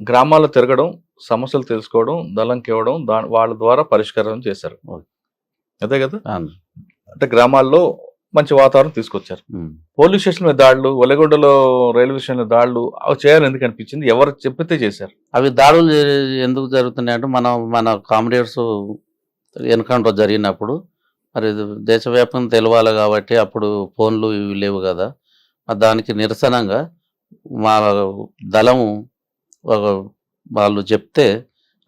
గ్రామాల్లో తిరగడం, సమస్యలు తెలుసుకోవడం, దళంకివ్వడం, వాళ్ళ ద్వారా పరిష్కారం చేశారు. ఓకే. అదే కదా! అవును. అంటే గ్రామాల్లో మంచి వాతావరణం తీసుకొచ్చారు. పోలీస్ స్టేషన్ మీద దాడులు, ఒలగొండలో రైల్వే స్టేషన్‌లో దాడులు అవి చేయాలని ఎందుకు అనిపించింది? ఎవరు చెప్పితే చేశారు? అవి దాడులు ఎందుకు జరుగుతున్నాయంటే మన కామ్రేడ్స్ ఎన్కౌంటర్ జరిగినప్పుడు మరి దేశవ్యాప్తంగా తెలవాలి కాబట్టి అప్పుడు ఫోన్లు ఇవి లేవు కదా. దానికి నిరసనంగా మా దళము వాళ్ళు చెప్తే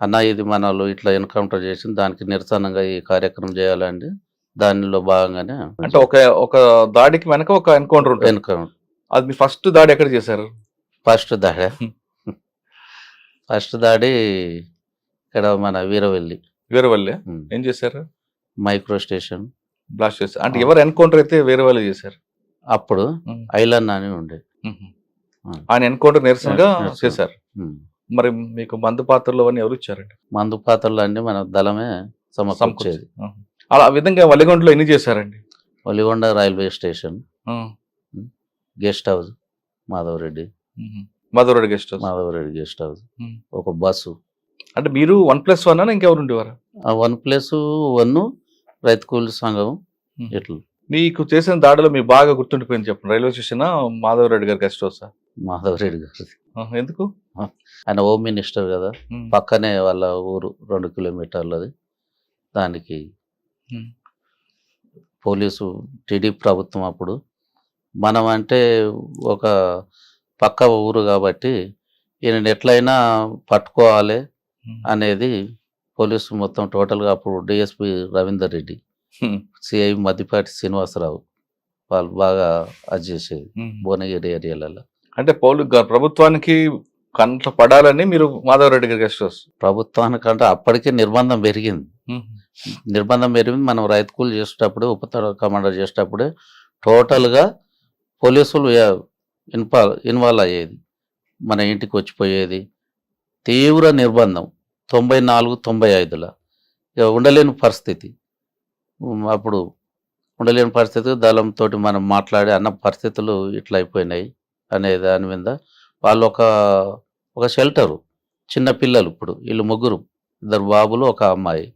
అన్న ఇది మనలు ఇట్లా ఎన్కౌంటర్ చేసింది దానికి నిరసనంగా ఈ కార్యక్రమం చేయాలండి. దానిలో భాగంగానే అంటే ఒక దాడికి వెనక ఒక ఎన్కౌంటర్ ఉంటుంది. ఎన్కౌంటర్. అది మీ ఫస్ట్ దాడి ఎక్కడ చేశారు? ఫస్ట్ దాడి ఇక్కడ మన వీరవల్లి. ఏం చేశారు? మైక్రో స్టేషన్ బ్లాస్ట్ చేశారు. అంటే ఎవరు ఎన్కౌంటర్ అయితే వీరవల్లి చేశారు? అప్పుడు ఐలన్ అని ఉండే ఆయన ఎన్కౌంటర్ నిరసనగా చేశారు. మరి మీకు మందు పాత్రలు అవన్నీ ఎవరు ఇచ్చారండి? మందు పాత్రలు అన్ని మన దళమే సమకూర్చేది. అలా ఆ విధంగా వలిగొండలో ఎన్ని చేశారండి? Valigonda railway station, guest house Madhavareddy guest house, ఒక బస్సు. అంటే మీరు 1+1 అని ఇంకెవరు ఉండేవారు? 1+1 రైతు కూలి సంఘం. ఇట్లా మీకు చేసిన దాడిలో మీకు బాగా గుర్తుండిపోయింది చెప్పండి. రైల్వే స్టేషన్ మాధవరెడ్డి గారి గెస్ట్ హౌస్? మాధవరెడ్డి గారు. ఎందుకు? ఆయన హోమ్ మినిస్టర్ కదా, పక్కనే వాళ్ళ ఊరు 2 కిలోమీటర్లది. దానికి పోలీసు టీడీపీ ప్రభుత్వం అప్పుడు మనం అంటే ఒక పక్క ఊరు కాబట్టి ఈయన ఎట్లయినా పట్టుకోవాలి అనేది పోలీసు మొత్తం టోటల్గా అప్పుడు డిఎస్పి రవీందర్ రెడ్డి, సిఐ మద్దిపాటి శ్రీనివాసరావు వాళ్ళు బాగా అది చేసేది భువనగిరి ఏరియాలలో. అంటే ప్రభుత్వానికి కంట్లో పడాలని మీరు మాధవరెడ్డి గారి గెస్ట్ హౌస్? ప్రభుత్వానికంటే అప్పటికే నిర్బంధం పెరిగింది. మనం రైతు కూలి చేసేటప్పుడు ఉప కమాండర్ చేసేటప్పుడే టోటల్గా పోలీసులు ఇన్వాల్వ్ అయ్యేది, మన ఇంటికి వచ్చిపోయేది. తీవ్ర నిర్బంధం 94-95లో ఇక ఉండలేని పరిస్థితి. అప్పుడు ఉండలేని పరిస్థితి దళంతో మనం మాట్లాడి అన్న పరిస్థితులు ఇట్లా అయిపోయినాయి అనే దాని మీద వాళ్ళు ఒక షెల్టరు, చిన్న పిల్లలు, ఇప్పుడు వీళ్ళు 3 2 బాబులు 1 అమ్మాయి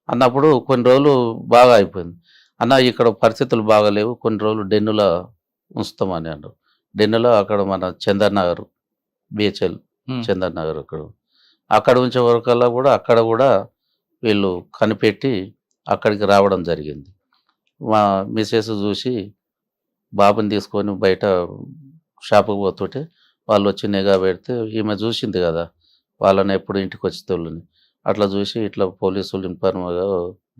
అన్నప్పుడు కొన్ని రోజులు బాగా అయిపోయింది. అన్న ఇక్కడ పరిస్థితులు బాగాలేవు, కొన్ని రోజులు డెన్నులో ఉంచుతామని అన్నారు. డెన్నులో అక్కడ మన చందర్ నగర్, బిహెచ్ఎల్ చందర్ నగర్ అక్కడ ఉంచే వరకల్లా కూడా అక్కడ కూడా వీళ్ళు కనిపెట్టి అక్కడికి రావడం జరిగింది. మా మిసెస్ చూసి బాబుని తీసుకొని బయట షాపుకి పోతుంటే వాళ్ళు వచ్చి నిఘా పెడితే ఈమె చూసింది కదా వాళ్ళని ఎప్పుడు ఇంటికి వచ్చి తోళ్ళని, అట్లా చూసి ఇట్లా పోలీసులు ఇన్ఫార్మర్గా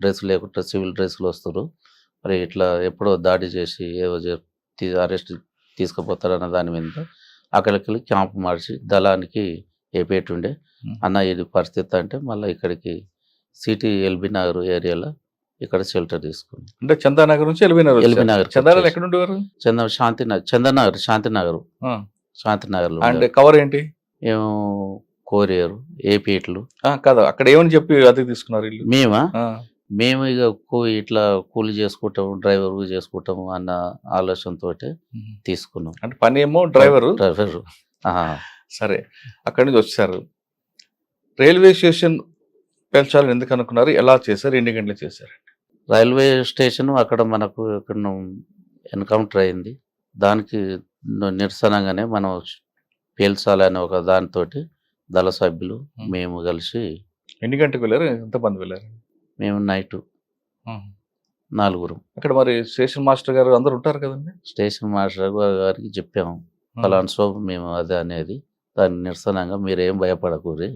డ్రెస్ లేకుండా సివిల్ డ్రెస్సులు వస్తారు, మరి ఇట్లా ఎప్పుడో దాడి చేసి ఏదో అరెస్ట్ తీసుకుపోతారన్న దాని మీద అక్కడికి క్యాంప్ మార్చి దళానికి ఏపేటుండే. అన్న ఇది పరిస్థితి అంటే మళ్ళీ ఇక్కడికి సిటీ ఎల్బీ నగర్ ఏరియాలో ఇక్కడ షెల్టర్ తీసుకున్నాం. అంటే చందానగర్ నుంచి ఎల్బీ నగర్. చందానగర్ ఎక్కడ ఉండేవారు? శాంతినగర్ శాంతినగర్లో. అంటే కవర్ ఏంటి? ఏమో కోరియరు, ఏపీట్లు కాదు. అక్కడ ఏమని చెప్పి అద్దెకి తీసుకున్నారు ఇల్లు? మేము ఇక ఇట్లా కూలి చేసుకుంటాము, డ్రైవర్ చేసుకుంటాము అన్న ఆలోచనతో తీసుకున్నాం. అంటే పని ఏమో డ్రైవరు. సరే, అక్కడి నుంచి వచ్చారు. రైల్వే స్టేషన్ పెంచాలని ఎందుకు అనుకున్నారు? ఎలా చేశారు? ఎన్ని గంటలు చేశారు? రైల్వే స్టేషన్ అక్కడ మనకు ఇక్కడ ఎన్కౌంటర్ అయింది. దానికి నిరసనగానే మనం పేల్చాలని ఒక దానితో దళ సభ్యులు మేము కలిసి. ఎన్ని గంటలకు వెళ్ళారు? ఎంతమంది వెళ్ళారు? మేము నైట్ 4. అక్కడ మరి స్టేషన్ మాస్టర్ గారు అందరు ఉంటారు కదండి? స్టేషన్ మాస్టర్ గారికి చెప్పాము ఫలానా సోపు మేము అదే అనేది, దాని నిరసనంగా మీరేం భయపడకూరి,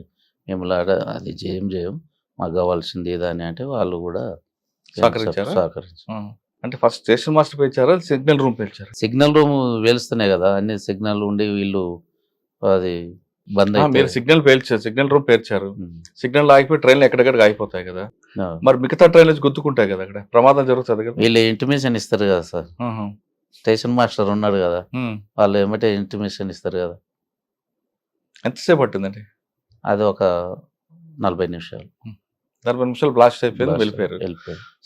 మేము అది చేయం మాకు కావాల్సింది ఏదని అంటే వాళ్ళు కూడా సహకరించారు. అంటే ఫస్ట్ స్టేషన్ మాస్టర్ పేర్చారా, సిగ్నల్ రూమ్ పేర్చారు? సిగ్నల్ రూమ్ వేలుస్తున్నాయి కదా, అన్ని సిగ్నల్ ఉండి వీళ్ళు అది బంద్ మీరు సిగ్నల్ రూమ్ పేర్చారు. సిగ్నల్ ఆగిపోయి ట్రైన్లు ఎక్కడెక్కడికి ఆగిపోతాయి కదా, మరి మిగతా ట్రైన్లు గుర్తుకుంటాయి కదా, అక్కడ ప్రమాదం జరుగుతుంది కదా. వీళ్ళు ఇంటిమేషన్ ఇస్తారు కదా సార్, స్టేషన్ మాస్టర్ ఉన్నాడు కదా, వాళ్ళు ఏమంటే ఇంటిమేషన్ ఇస్తారు కదా. ఎంతసేపు పట్టిందండి? అది ఒక 40 నిమిషాలు. 40 నిమిషాలు బ్లాస్ట్ అయిపోయింది, వెళ్ళిపోయారు.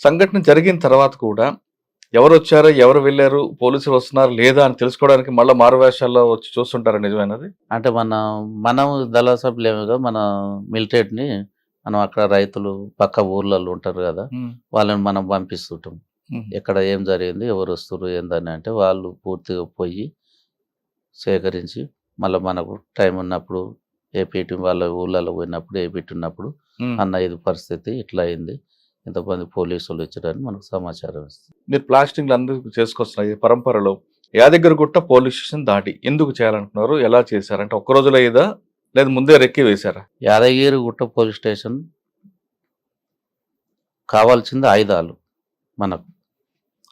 సంఘటన జరిగిన తర్వాత కూడా ఎవరు వచ్చారు, ఎవరు వెళ్ళారు, పోలీసులు వస్తున్నారు లేదా అని తెలుసుకోవడానికి మళ్ళీ మారువేషాల్లో వచ్చి చూస్తుంటారా, నిజమైనది? అంటే మనం దళ సభ్యులేముగా మన మిలిటరీని మనం అక్కడ రైతులు పక్క ఊర్లలో ఉంటారు కదా, వాళ్ళని మనం పంపిస్తుంటాం. ఎక్కడ ఏం జరిగింది, ఎవరు వస్తారు ఏందని అంటే వాళ్ళు పూర్తిగా పోయి సేకరించి మళ్ళీ మనకు టైం ఉన్నప్పుడు ఏపీటీ వాళ్ళ ఊళ్ళలో పోయినప్పుడు ఏపీటీ ఉన్నప్పుడు అన్న ఇది పరిస్థితి ఇట్లా అయింది, ఇంతమంది పోలీసులు వచ్చారని మనకు సమాచారం ఇస్తుంది. మీరు ప్లాస్టింగ్లు అందరూ చేసుకొస్తున్నారు ఈ పరంపరలో. యాదగిరిగుట్ట పోలీస్ స్టేషన్ దాటి ఎందుకు చేయాలనుకున్నారు, ఎలా చేశారంటే ఒక్క రోజులో అయ్యేదా లేదా ముందే రెక్కి వేశారా? యాదగిరిగుట్ట పోలీస్ స్టేషన్ కావాల్సింది ఆయుధాలు మనకు.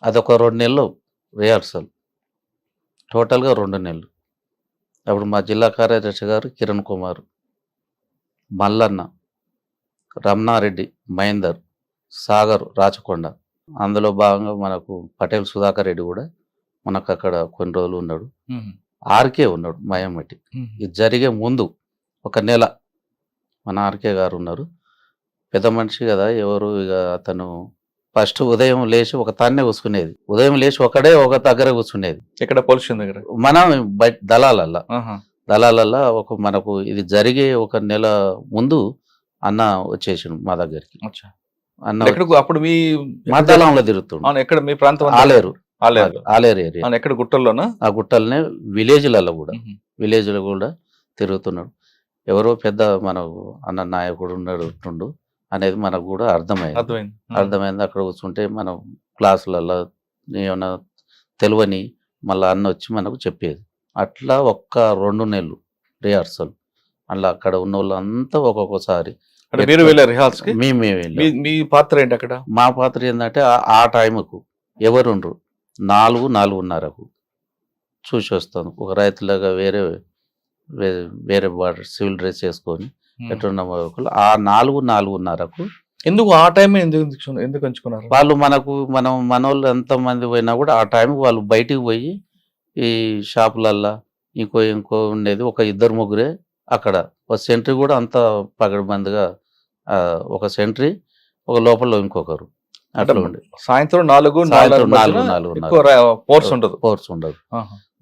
అదొక 2 నెలలు రిహార్సల్, టోటల్గా 2 నెలలు. అప్పుడు మా జిల్లా కార్యదర్శి గారు కిరణ్ కుమార్, మల్లన్న, రమణారెడ్డి, మహేందర్, సాగర్, రాచకొండ, అందులో భాగంగా మనకు పటేల్ సుధాకర్ రెడ్డి కూడా మనకు అక్కడ కొన్ని రోజులు ఉన్నాడు. ఆర్కే ఉన్నాడు మయమ్మటి. ఇది జరిగే ముందు 1 నెల మన ఆర్కే గారు ఉన్నారు. పెద్ద మనిషి కదా, ఎవరు ఇక అతను ఫస్ట్ ఉదయం లేచి ఒక తాన్నే కూర్చునేది, ఉదయం లేచి ఒకడే ఒక దగ్గర కూర్చునేది. ఇక్కడ పోలీస్ స్టేషన్ దగ్గర మనం బయట దళాలల్లా మనకు ఇది జరిగే 1 నెల ముందు అన్న వచ్చేసిండు మా దగ్గరికి. అన్న అప్పుడు మీ మా దళంలో తిరుగుతుండు. ఎక్కడ మీ ప్రాంతం? ఆలేరు ఏరియా. ఎక్కడ గుట్టల్లోనా? ఆ గుట్టలనే విలేజ్లలో కూడా తిరుగుతున్నాడు. ఎవరో పెద్ద మనకు అన్న నాయకుడు ఉన్నాడు అనేది మనకు కూడా అర్థమైంది. అక్కడ కూర్చుంటే మనం క్లాసులలో ఏమన్నా తెలియని మళ్ళీ అన్న వచ్చి మనకు చెప్పేది. అట్లా 1-2 నెలలు రిహార్సల్. అట్లా అక్కడ ఉన్న వాళ్ళంతా ఒక్కొక్కసారి మీరు వెళ్ళారు రిహార్సల్కి? మేము వెళ్ళాం. మీ పాత్ర ఏంటి అక్కడ? మా పాత్ర ఏంటంటే ఆ టైంకు ఎవరుండ్రు 4-4:30కు చూసి వస్తాను. ఒక రైతులాగా వేరే బార్డర్ సివిల్ డ్రెస్ వేసుకొని ఎట్లున్న ఆ 4-4:30కు. ఎందుకు ఆ టైం ఎందుకు ఎంచుకున్నారు వాళ్ళు? మనోళ్ళు ఎంతమంది పోయినా కూడా ఆ టైంకి వాళ్ళు బయటికి పోయి ఈ షాపులల్లా ఇంకో ఉండేది ఒక 2-3 అక్కడ. ఒక సెంట్రీ కూడా అంత పగడబందిగా, ఒక సెంట్రీ, ఒక లోపల ఇంకొకరు అట్లా ఉండే. సాయంత్రం 4 ఫోర్స్ ఉండదు.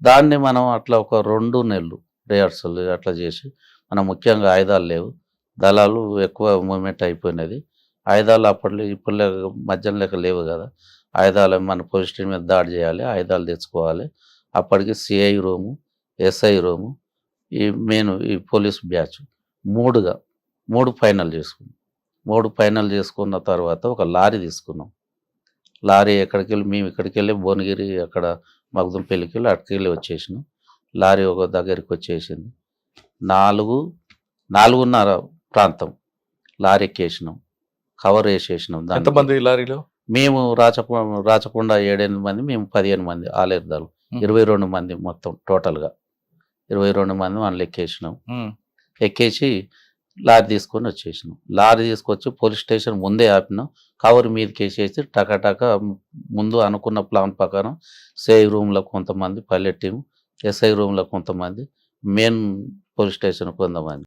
దాన్ని మనం అట్లా ఒక 2 నెలలు రిహార్సల్ అట్లా చేసి, మనం ముఖ్యంగా ఆయుధాలు లేవు, దళాలు ఎక్కువ మూవ్మెంట్ అయిపోయినది. ఆయుధాలు అప్పట్లో ఇప్పుడు మధ్యలో లెక్క లేవు కదా. ఆయుధాలు మన పోలీస్ స్టేషన్ మీద దాడి చేయాలి, ఆయుధాలు తెచ్చుకోవాలి. అప్పటికి సిఐ రూము, ఎస్ఐ రూము, ఈ పోలీస్ బ్యాచ్ 3 ఫైనల్ చేసుకున్నాం. 3 ఫైనల్ చేసుకున్న తర్వాత ఒక లారీ తీసుకున్నాం. లారీ మేము ఇక్కడికి వెళ్ళి భువనగిరి అక్కడ మగ్దుంపల్లికి వెళ్ళి అక్కడికి వెళ్ళి వచ్చేసినాం. లారీ ఒక దగ్గరికి వచ్చేసింది. 4-4:30 ప్రాంతం లారీ ఎక్కేసినాం, కవర్ వేసేసినాం. ఎంతమంది లారీలో? మేము రాచకొండ 7-8 మంది, మేము 15 మంది ఆలేరుదాలు, 22 మంది మొత్తం టోటల్గా 22 మంది వాళ్ళు ఎక్కేసినాం. ఎక్కేసి లారీ తీసుకొని వచ్చేసినాం. లారీ తీసుకొచ్చి పోలీస్ స్టేషన్ ముందే ఆపినాం. కవర్ మీదకి వేసేసి టకాటక ముందు అనుకున్న ప్లాన్ ప్రకారం సిఐ రూమ్లో కొంతమంది, పైలట్ టీము, ఎస్ఐ రూమ్లో కొంతమంది, మెయిన్ పోలీస్ స్టేషన్ కొంతమంది.